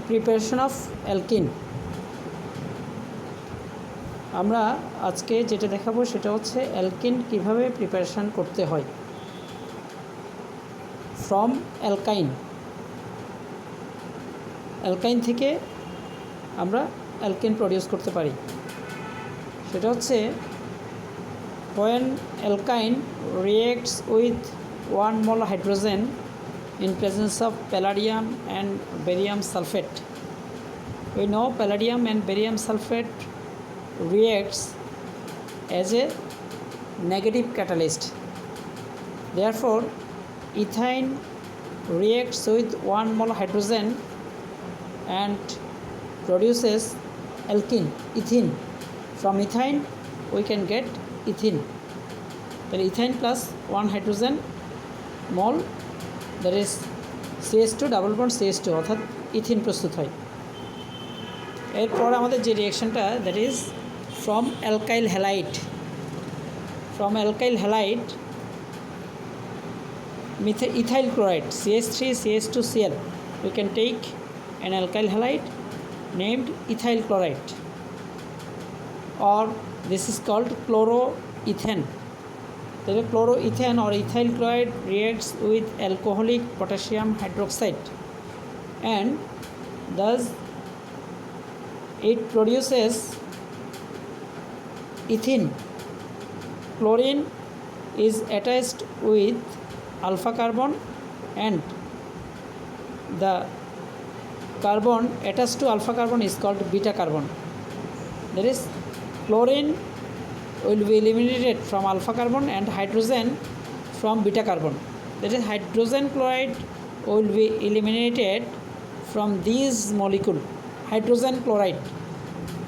Preparation of alkyne. আমরা আজকে যেটা দেখাবো সেটা হচ্ছে অ্যালকিন কিভাবে প্রিপারেশন করতে হয় ফ্রম অ্যালকাইন। অ্যালকাইন থেকে আমরা অ্যালকিন প্রডিউস করতে পারি। সেটা হচ্ছে when alkyne reacts with 1 mole hydrogen in presence of palladium and barium sulfate. We know palladium and barium sulfate reacts as a negative catalyst. Therefore, ethane reacts with 1 mole hydrogen and produces alkene, ethene. From ethane we can get ethene. Then ethane plus 1 hydrogen mole, that is CH2 double bond CH2 অর্থাৎ ethene প্রস্তুত হয়। এরপর আমাদের যে রিঅ্যাকশনটা, that is from alkyl halide. From alkyl halide ethyl chloride CH3 CH2Cl, we can take an alkyl halide named ethyl chloride, or this is called chloroethane. The chloroethane or ethyl chloride reacts with alcoholic potassium hydroxide and thus it produces ethene. Chlorine is attached with alpha carbon and the carbon attached to alpha carbon is called beta carbon. That is, chlorine will be eliminated from alpha carbon and hydrogen from beta carbon. That is, hydrogen chloride will be eliminated from these molecule, hydrogen chloride,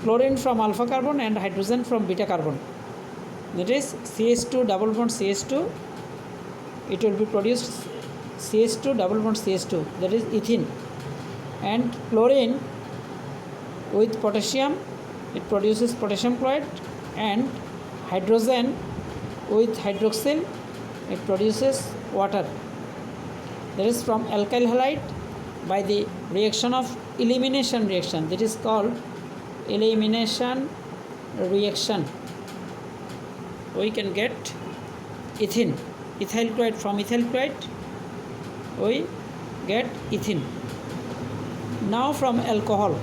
chlorine from alpha carbon and hydrogen from beta carbon. That is CH2 double bond CH2, it will be produced CH2 double bond CH2, that is ethene. And chlorine with potassium, it produces potassium chloride, and hydrogen with hydroxyl, it produces water. That is from alkyl halide by the reaction of elimination reaction, that is called elimination reaction, we can get ethene. Ethyl chloride, from ethyl chloride we get ethene. Now from alcohol,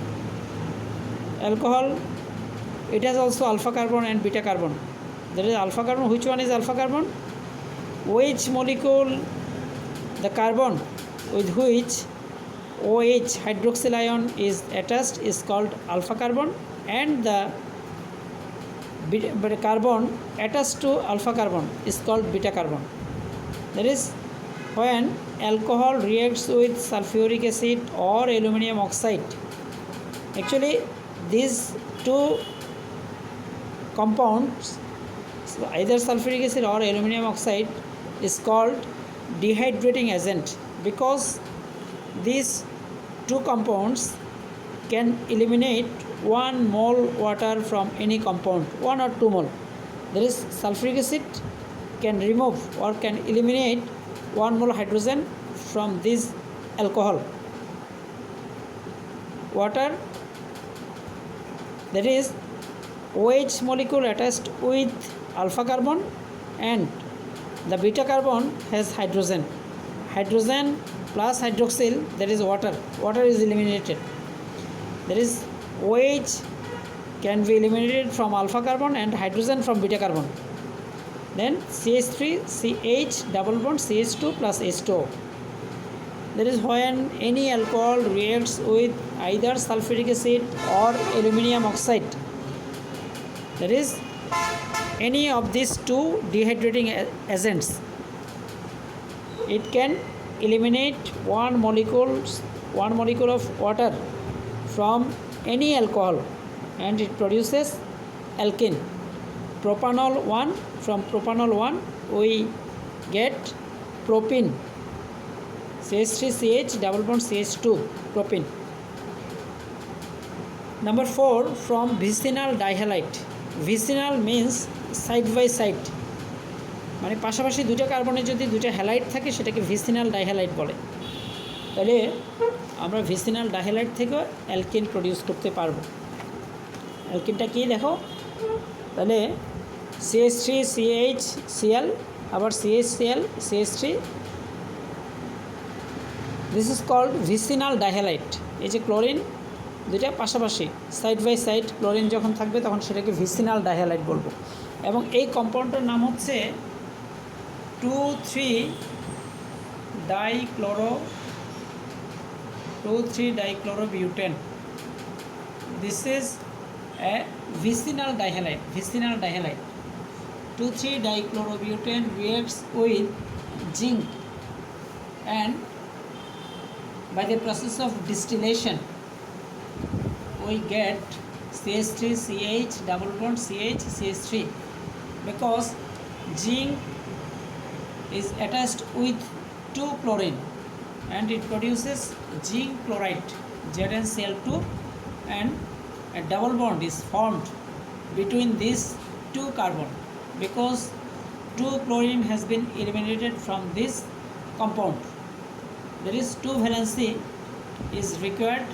it has also alpha carbon and beta carbon. There is alpha carbon. Which one is alpha carbon? Which molecule, the carbon with which OH hydroxyl ion is attached is called alpha carbon, and the carbon attached to alpha carbon is called beta carbon. That is, when alcohol reacts with sulfuric acid or aluminum oxide, actually these two compounds, either sulfuric acid or aluminum oxide, is called dehydrating agent, because these two compounds can eliminate 1 mole water from any compound, 1 or 2 mole. There is sulfuric acid can remove or can eliminate 1 mole hydrogen from this alcohol. Water, that is OH molecule attached with alpha carbon and the beta carbon has hydrogen. Hydrogen plus hydroxyl, that is water. Water is eliminated. That is, OH can be eliminated from alpha carbon and hydrogen from beta carbon. Then CH3 CH double bond CH2 plus H2O. That is, when any alcohol reacts with either sulfuric acid or aluminum oxide, that is any of these two dehydrating agents, it can eliminate one molecule of water from any alcohol and it produces alkene. Propanol 1, from propanol 1 we get propene, CH3CH double bond CH2, propene. Number 4, from vicinal dihalide. Vicinal means side by side. মানে পাশাপাশি দুটো কার্বনের যদি দুটো halide থাকে সেটাকে vicinal dihalide বলে। তাহলে আমরা ভিসিনাল ডাইহ্যালাইড থেকেও অ্যালকিন প্রডিউস করতে পারবো। অ্যালকিনটা কি দেখো, তাহলে CH3CH আবার CHCl CH3, this is called vicinal dihalide. এই যে ক্লোরিন দুইটা পাশাপাশি সাইড বাই সাইড ক্লোরিন যখন থাকবে তখন সেটাকে ভিসিনাল ডাইহ্যালাইড বলবো। এবং এই কম্পাউন্ডটার নাম হচ্ছে 2,3-dichlorobutane. This is a vicinal dihalide. 2,3-dichlorobutane reacts with zinc, and by the process of distillation we get CH3CH double bond CH3, because zinc is attached with 2 chlorine and it produces zinc chloride ZnCl2, and a double bond is formed between these 2 carbon because 2 chlorine has been eliminated from this compound. There is 2 valency is required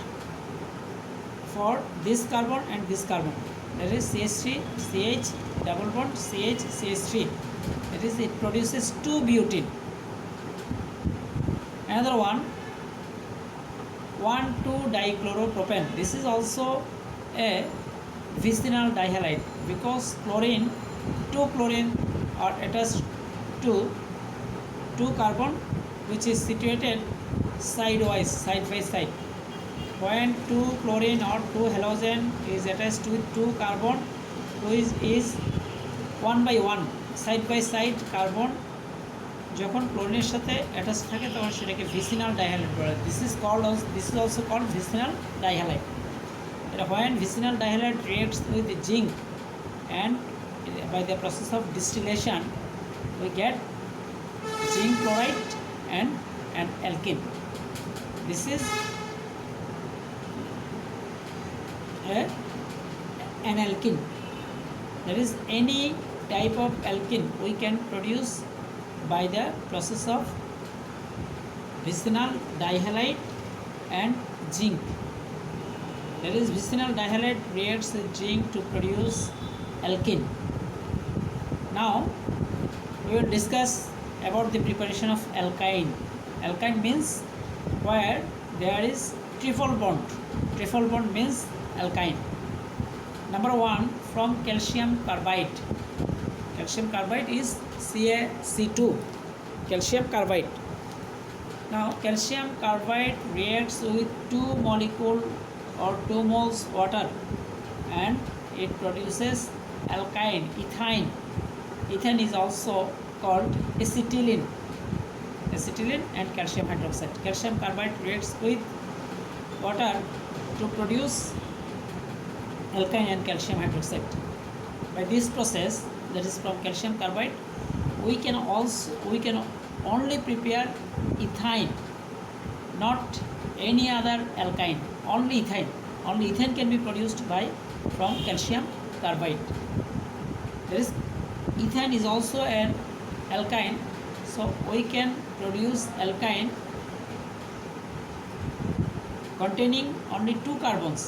for this carbon and this carbon. That is CH3 CH double bond CH CH3. That is, it produces 2 butene. Another one, 1,2-dichloropropane. This is also a vicinal dihalide because 2 chlorine are attached to 2 carbon which is situated sidewise, side by side. When 2 chlorine or 2 halogen is attached with 2 carbon which is 1 by 1 side by side carbon যখন ক্লোরিনের সাথে attach থাকে তখন সেটাকে vicinal dihalide বলে। This is also called vicinal dihalide. When vicinal dihalide reacts with zinc and by the process of distillation we get zinc chloride and an alkene. This is an alkene. There is any type of alkene we can produce by the process of vicinal dihalide and zinc. There is vicinal dihalide reacts with zinc to produce alkene. Now we will discuss about the preparation of alkyne. Alkyne means where there is triple bond. Triple bond means alkyne. Number 1, from calcium carbide. Calcium carbide is CaC2, calcium carbide. Now calcium carbide reacts with 2 molecule or 2 moles water and it produces alkyne, ethine. Ethane is also called acetylene and calcium hydroxide. Calcium carbide reacts with water to produce alkyne and calcium hydroxide. By this process, that is from calcium carbide, we can only prepare ethine, not any other alkyne. Only ethane can be produced from calcium carbide. There is ethane is also an alkyne, so we can produce alkyne containing only 2 carbons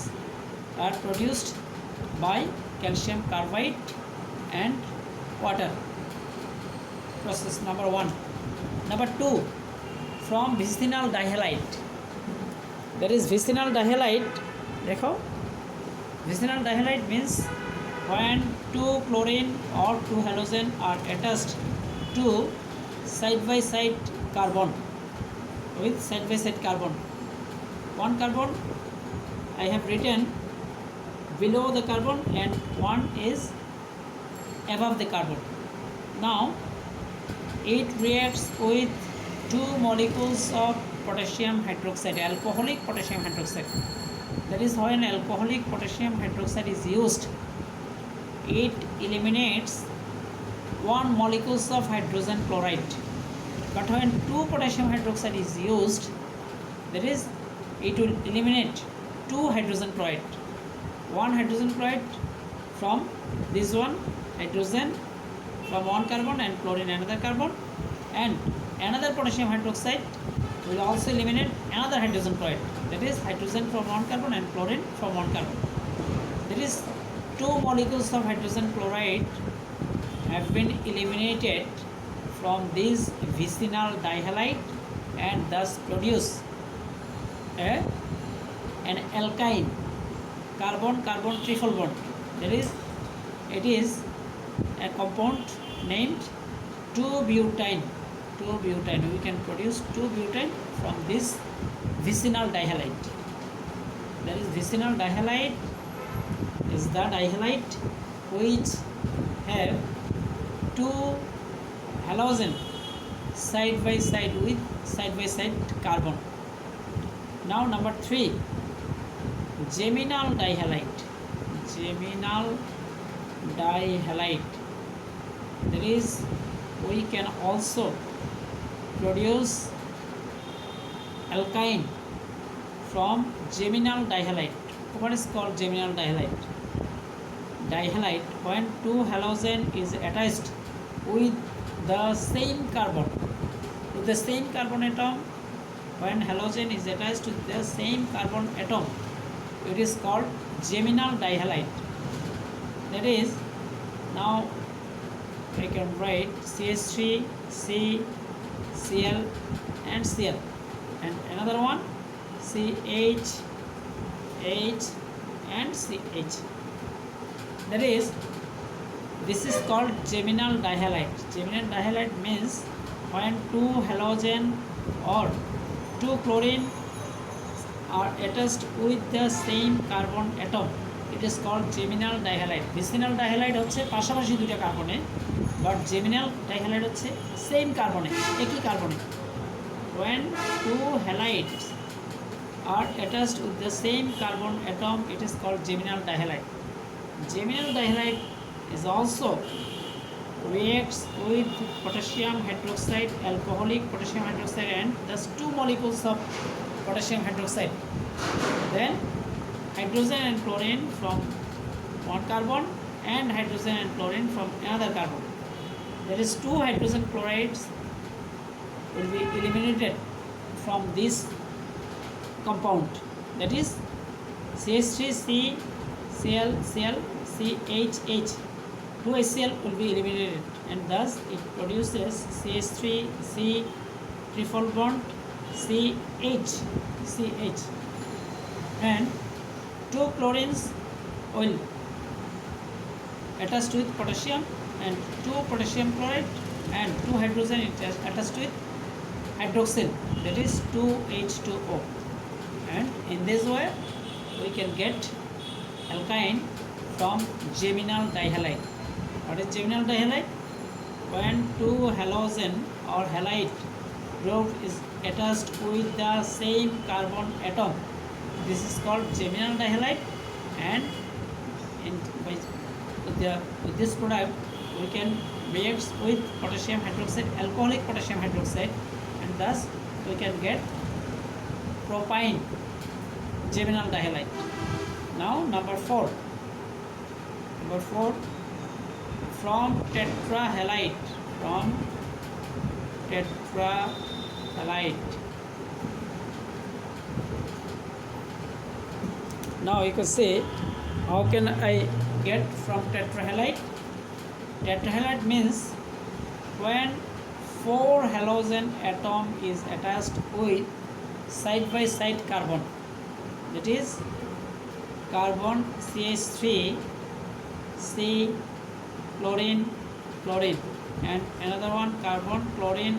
are produced by calcium carbide and water. Process number 1. Number 2, from vicinal dihalide. There is vicinal dihalide. देखो, vicinal dihalide means when 2 chlorine or 2 halogen are attached to side by side carbon with side by side carbon. One carbon I have written below the carbon and one is above the carbon. Now it reacts with 2 molecules of potassium hydroxide, alcoholic potassium hydroxide. That is, when alcoholic potassium hydroxide is used, it eliminates 1 molecules of hydrogen chloride. But when 2 potassium hydroxide is used, that is, it will eliminate 2 hydrogen chloride. 1 hydrogen chloride from this one hydrogen from one carbon and chlorine another carbon, and another potassium hydroxide will also eliminate another hydrogen chloride, that is hydrogen from one carbon and chlorine from one carbon. That is, two molecules of hydrogen chloride have been eliminated from this vicinal dihalide and thus produce an alkyne carbon-carbon triple bond. That is, it is a compound named 2-butene. 2-butene. We can produce 2-butene from this vicinal dihalide. That is, vicinal dihalide is the dihalide which have two halogen side by side with side by side carbon. Now number 3, geminal dihalide. Geminal dihalide. That is, we can also produce alkyne from geminal dihalide. What is called geminal dihalide? Dihalide when two halogen is attached with the same carbon, atom. When halogen is attached to the same carbon atom, it is called geminal dihalide. That is, now I can write CH3, C, Cl and Cl, and another one CH, H and CH. That is, this is called geminal dihalide. Geminal dihalide means when two halogen or two chlorine are attached with the same carbon atom, it is called geminal dihalide. Vicinal dihalide হচ্ছে পাশাপাশি দুটো কার্বনে, but geminal dihalide হচ্ছে same কার্বনে, একই কার্বনে. When two halides are attached with the same carbon atom, it is called geminal dihalide. Geminal dihalide is also reacts with potassium hydroxide, alcoholic potassium hydroxide, and thus two molecules of potassium hydroxide. Then hydrogen and chlorine from one carbon and hydrogen and chlorine from another carbon. There is two hydrogen chlorides will be eliminated from this compound. That is CH3C, Cl, Cl, CHH. Two HCl will be eliminated, and thus it produces CH3C triple bond CH, and two chlorines will attached with potassium and two potassium chloride, and two hydrogen attached with hydroxyl, that is 2H2O. And in this way we can get alkyne from geminal dihalide. What is geminal dihalide? When two halogen or halide group is attached with the same carbon atom, this is called geminal dihalide. And with this product we can react with potassium hydroxide, alcoholic potassium hydroxide, and thus we can get propyne geminal dihalide. Now number 4, from tetrahalide. Now you can say, how can I get from tetrahalide? Tetrahalide means when 4 halogen atom is attached with side by side carbon. That is, carbon CH3, C, chlorine, and another one carbon, chlorine,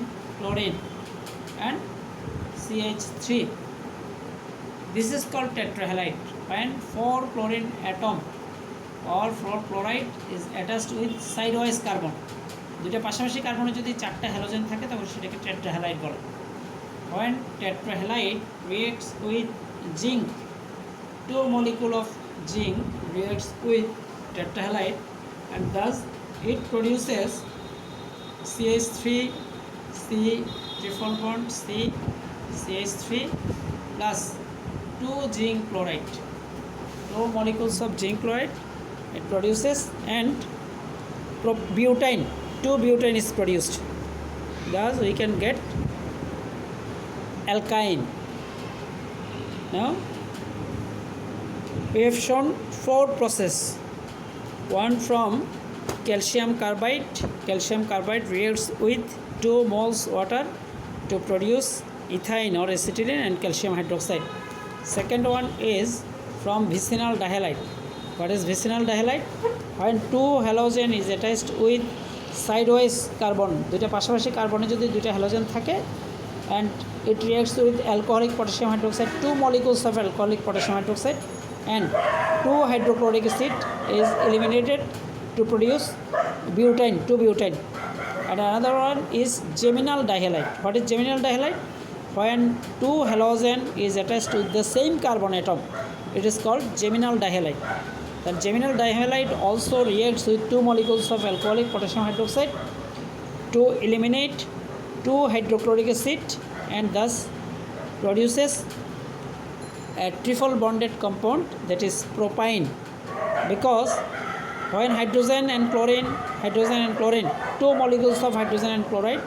and CH3. This is called tetrahalide. When 4 chlorine atom or 4 chloride is attached with sidewise carbon, দুটো পাশাপাশি কার্বনে যদি 4টা halogen থাকে তখন সেটাকে টেট্রাহ্যালাইড বলে. When tetrahalide reacts with zinc, two molecule of zinc reacts with tetrahalide, and thus it produces CH3, C triple bond C, CH3 plus 2 zinc chloride. 2 molecules of zinc chloride it produces, and butane 2-butane is produced. Thus we can get alkyne. Now we have shown 4 processes. One from calcium carbide. Calcium carbide reacts with 2 moles water to produce ethane or acetylene and calcium hydroxide. Second one is from vicinal dihalide. What is vicinal dihalide? When 2 halogen is attached with sidewise carbon, দুইটা পাশাপাশি কার্বনে যদি দুইটা halogen থাকে, and it reacts with alcoholic potassium hydroxide, 2 molecules of alcoholic potassium hydroxide and 2 hydrochloric acid is eliminated to produce butane, 2-butane. And another one is geminal dihalide. What is geminal dihalide? When 2 halogen is attached with the same carbon atom, it is called geminal dihalide. The geminal dihalide also reacts with 2 molecules of alcoholic potassium hydroxide to eliminate 2 hydrochloric acid and thus produces a triple bonded compound, that is propyne. Because when hydrogen and chlorine, 2 molecules of hydrogen and chloride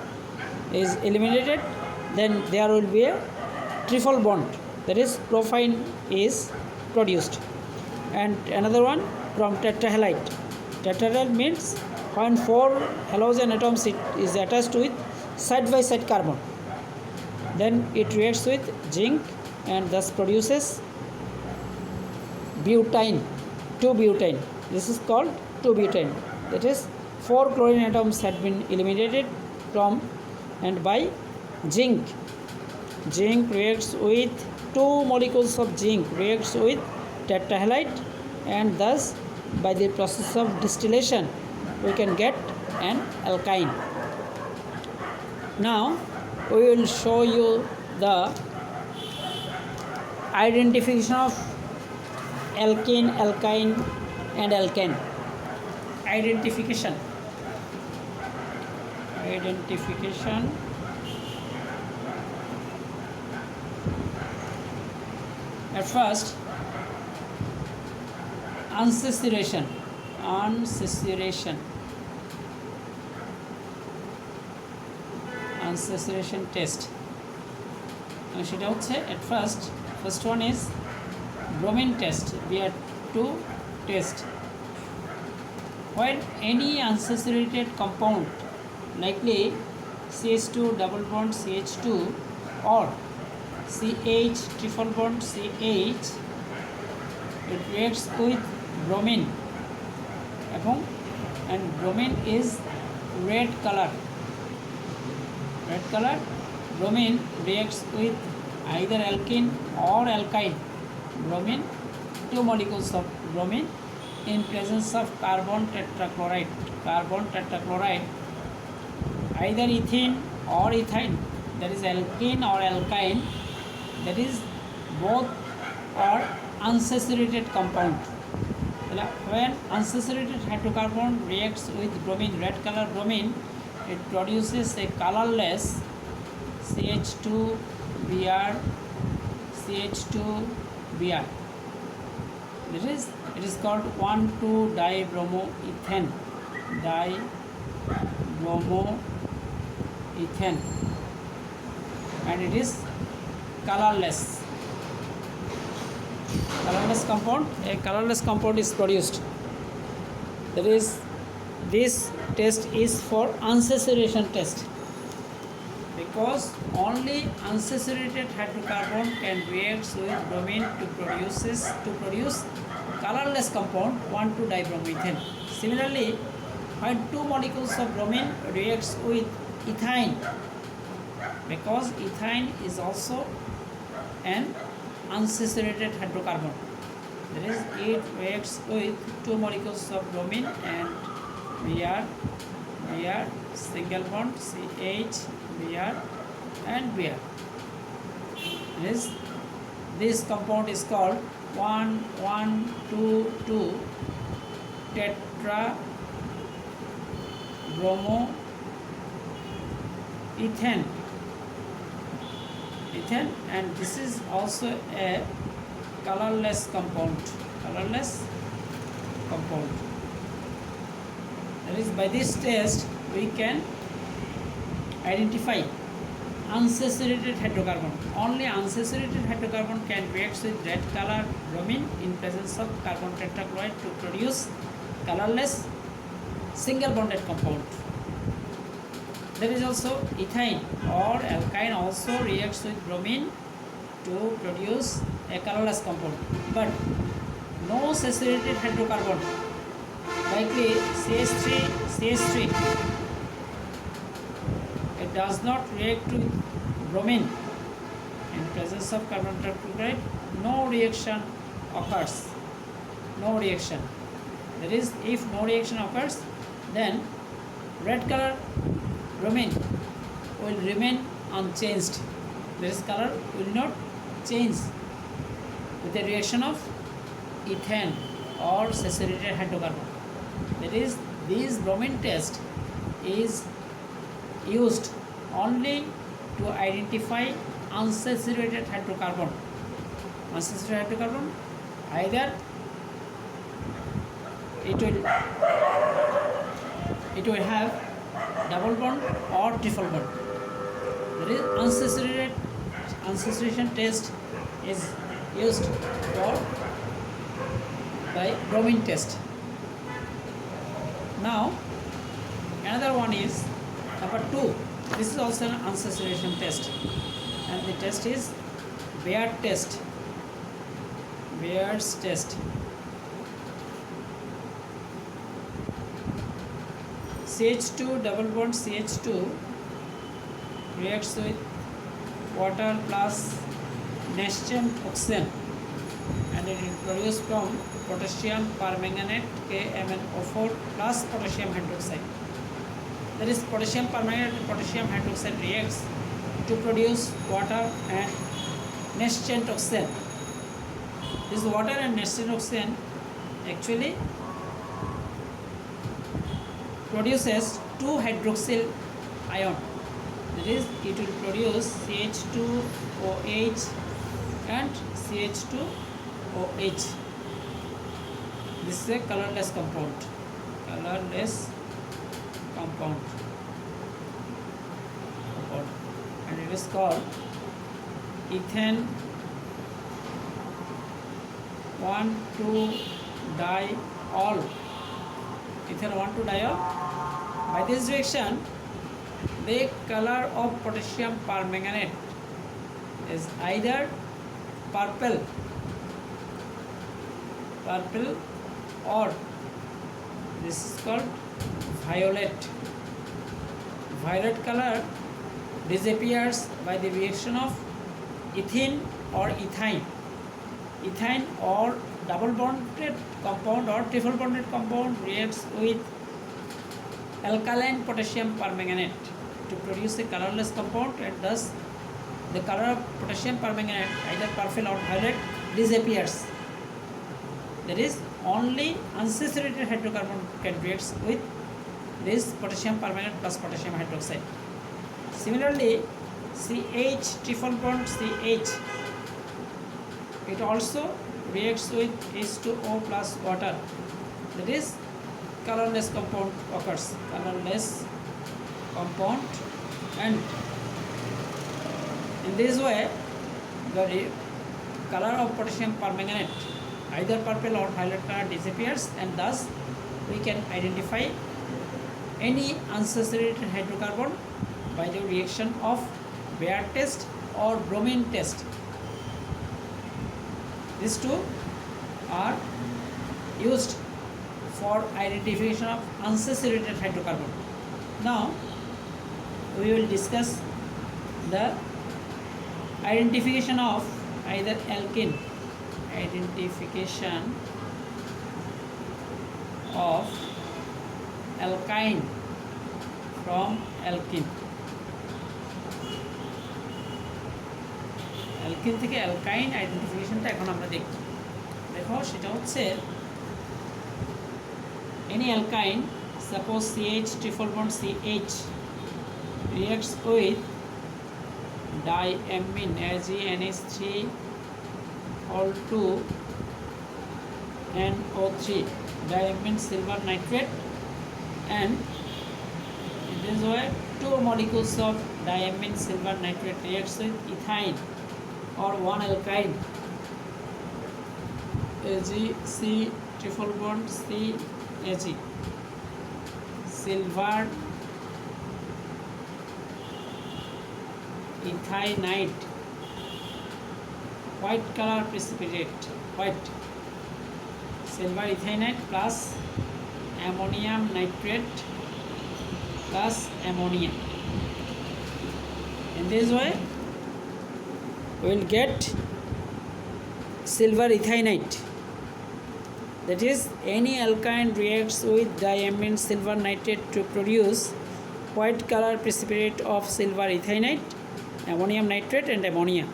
is eliminated, then there will be a triple bond, that is propyne is produced. And another one from tetrahalide. Tetrahalide means when 4 halogen atoms is attached with side by side carbon, then it reacts with zinc and thus produces butane, 2-butane. This is called 2-butane. That is 4 chlorine atoms had been eliminated from, and by zinc. Zinc reacts with 2 molecules of zinc reacts with tetrahalide, and thus by the process of distillation we can get an alkyne. Now we will show you the identification of alkene, alkyne and alkane. Identification. At first, unsaturation test. সেটা হচ্ছে at first one is bromine test, Br2 test. When any unsaturated compound, likely CH2 double bond CH2 or CH triple bond CH, it reacts with bromine, and bromine is red color. Bromine reacts with either alkene or alkyne. Bromine, 2 molecules of bromine in presence of carbon tetrachloride, either ethene or ethyne, that is alkene or alkyne, that is both are unsaturated compound. When unsaturated hydrocarbon reacts with bromine, red color bromine, it produces a colorless CH2Br. It is called 1,2-dibromoethane. And it is colorless. A colorless compound is produced. That is, this test is for unsaturation test, because only unsaturated hydrocarbon can react with bromine to produce colorless compound 1,2-dibromoethane. Similarly, when 2 molecules of bromine reacts with ethyne, because ethyne is also an unsaturated hydrocarbon, that is, it reacts with 2 molecules of bromine and Br single bond CH, Br and Br. This compound is called 1,1,2,2 tetrabromoethane, and this is also a colorless compound. That is, by this test we can identify unsaturated hydrocarbon. Only unsaturated hydrocarbon can react with red color bromine in presence of carbon tetrachloride to produce colorless single bonded compound. There is also ethyne or alkyne also reacts with bromine to produce a colorless compound, but no saturated hydrocarbon likely CH3 it does not react with bromine in presence of carbon tetrachloride. No reaction occurs. No reaction. That is, if no reaction occurs, then red color bromine will remain unchanged. This color will not change with the reaction of ethane or saturated hydrocarbon. That is, this bromine test is used only to identify unsaturated hydrocarbon. Unsaturated hydrocarbon, either it will have double bond or triple bond. That is, unsaturation test is used for by bromine test. Now another one is number 2. This is also an unsaturation test, and the test is Baird test. Baird's test. CH2 double bond CH2 reacts with water plus Neschen oxygen, and it will produce from potassium permanganate KMnO4 plus potassium hydroxide. That is, potassium permanganate and potassium hydroxide reacts to produce water and Neschen oxygen. This water and Neschen oxygen actually produces 2 hydroxyl ion. That is, it will produce CH2OH and CH2OH. This is a colorless compound. Colorless compound. And it is called ethane 1,2-diol. Ethane 1,2-diol. By this reaction, the color of potassium permanganate is either purple or this is called violet. Violet color disappears by the reaction of ethene or ethyne. Ethyne or double bonded compound or triple bonded compound reacts with alkaline potassium permanganate to produce a colorless compound, and thus the color of potassium permanganate, either purple or violet, disappears. That is, only unsaturated hydrocarbon can react with this potassium permanganate plus potassium hydroxide. Similarly, CH triple bond CH, it also reacts with H2O plus water. That is, colorless compound occurs. Colorless compound, and in this way the color of potassium permanganate, either purple or violet color, disappears, and thus we can identify any unsaturated hydrocarbon by the reaction of Baird test or bromine test. These two are used for identification of unsaturated hydrocarbon. Now we will discuss the identification of either alkene. Identification of alkyne from alkene. Alkyne থেকে অ্যালকাইন আইডেন্টিফিকেশনটা এখন আমরা দেখব। দেখো, সেটা হচ্ছে any alkyne, suppose CH triple bond CH reacts with diamine AgNH3 all 2 NO3 diamine silver nitrate and in this way 2 molecules of diamine silver nitrate reacts with ethyne or one alkyne AgC triple bond C Ag silver ethynite white color precipitate white silver ethynite plus ammonium nitrate plus ammonia. In this way we will get silver ethynite, that is any alkyne reacts with diamine silver nitrate to produce white color precipitate of silver ethynite, ammonium nitrate and ammonia.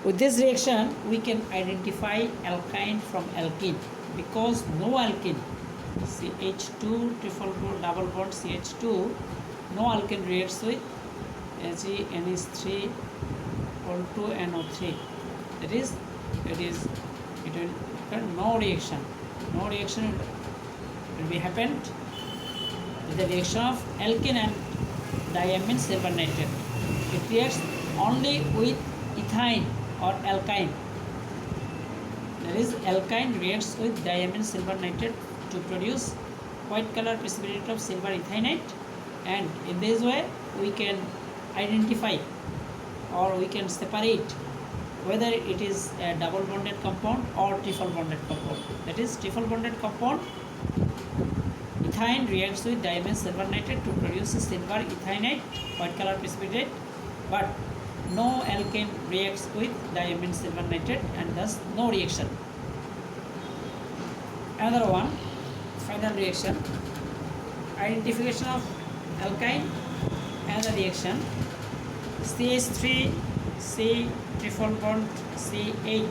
With this reaction we can identify alkyne from alkene, because no alkene CH2 triple bond double bond CH2, no alkene reacts with AgNH3 equal to NO3, that is it will occur no reaction will be happened with the reaction of alkene and diamine silver nitrate. It reacts only with ethyne or alkyne, that is alkyne reacts with diamine silver nitrate to produce white color precipitate of silver ethynite, and in this way we can identify or we can separate whether it is a double bonded compound or triple bonded compound. That is triple bonded compound ethyne reacts with diamine silver nitrate to produce a silver ethynite white color precipitate, but no alkane reacts with diamine silver nitrate and thus no reaction. Another one, final reaction, identification of alkyne. Another reaction, CH3 C triple bond CH